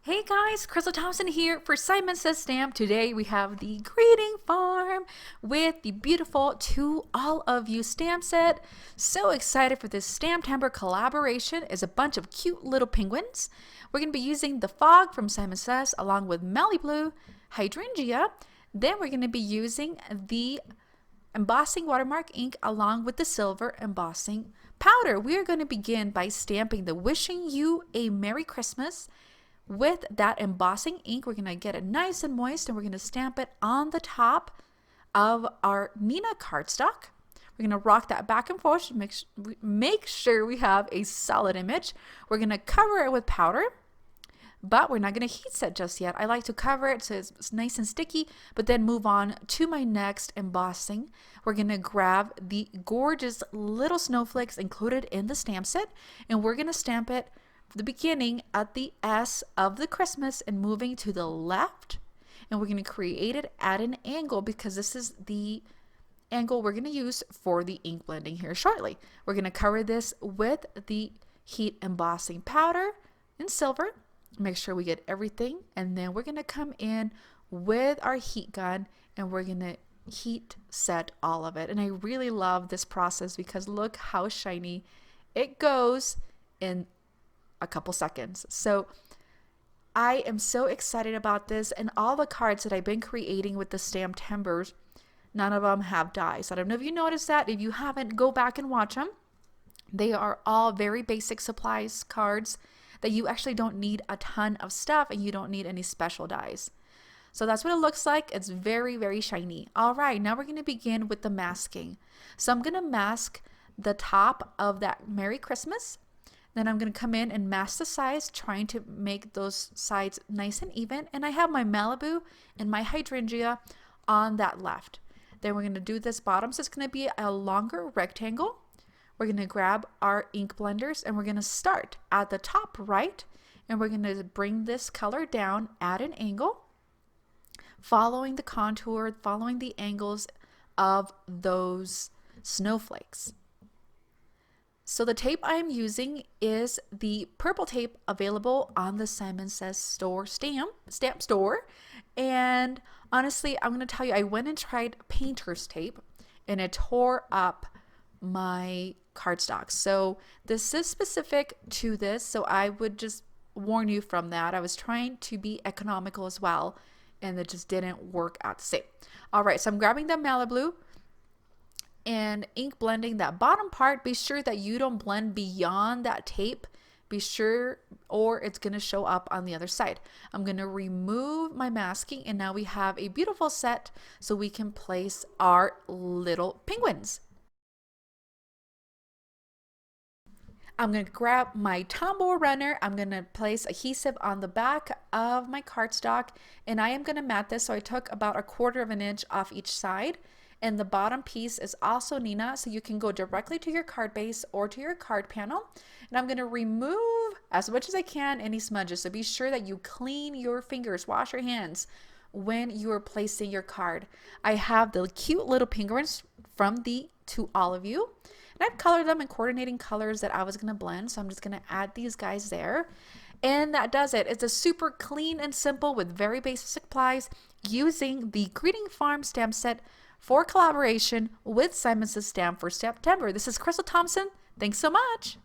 Hey guys, Crystal Thompson here for Simon Says Stamp. Today we have the greeting farm with the beautiful To All of You stamp set. So excited for this Stamptember collaboration. It's a bunch of cute little penguins. We're going to be using the Fog from Simon Says along with Melly Blue, Hydrangea. Then we're going to be using the embossing watermark ink along with the silver embossing powder. We are going to begin by stamping the Wishing You a Merry Christmas. With that embossing ink, we're going to get it nice and moist and we're going to stamp it on the top of our Nina cardstock. We're going to rock that back and forth to make sure we have a solid image. We're going to cover it with powder, but we're not going to heat set just yet. I like to cover it so it's nice and sticky, but then move on to my next embossing. We're going to grab the gorgeous little snowflakes included in the stamp set, and we're going to stamp it the beginning at the S of the Christmas and moving to the left, and we're going to create it at an angle because this is the angle we're going to use for the ink blending here shortly. We're going to cover this with the heat embossing powder in silver. Make sure we get everything, and then we're going to come in with our heat gun and we're going to heat set all of it. And I really love this process because look how shiny it goes in a couple seconds. So I am so excited about this, and all the cards that I've been creating with the Stamptembers, none of them have dies. I don't know if you noticed that. If you haven't, go back and watch them. They are all very basic supplies cards that you actually don't need a ton of stuff and you don't need any special dies. So that's what it looks like. It's very, very shiny. All right, now we're going to begin with the masking. So I'm going to mask the top of that Merry Christmas. Then I'm going to come in and mask the sides, trying to make those sides nice and even. And I have my Malibu and my Hydrangea on that left. Then we're going to do this bottom. So it's going to be a longer rectangle. We're going to grab our ink blenders and we're going to start at the top right. And we're going to bring this color down at an angle, following the contour, following the angles of those snowflakes. So the tape I'm using is the purple tape available on the Simon Says store stamp store. And honestly, I'm going to tell you, I went and tried painter's tape and it tore up my cardstock. So this is specific to this. So I would just warn you from that. I was trying to be economical as well, and it just didn't work out the same. All right, so I'm grabbing the Malibu and ink blending that bottom part. Be sure that you don't blend beyond that tape. Be sure, or it's going to show up on the other side. I'm going to remove my masking, and now we have a beautiful set so we can place our little penguins. I'm going to grab my Tombow runner. I'm going to place adhesive on the back of my cardstock, and I am going to mat this. So I took about 1/4 inch off each side. And the bottom piece is also Nina, so you can go directly to your card base or to your card panel. And I'm going to remove as much as I can any smudges. So be sure that you clean your fingers, wash your hands when you are placing your card. I have the cute little penguins from the To All of You. And I've colored them in coordinating colors that I was going to blend. So I'm just going to add these guys there. And that does it. It's a super clean and simple with very basic supplies using the Greeting Farm stamp set for collaboration with Simon Says Stamp for Stamptember. This is Crystal Thompson. Thanks so much.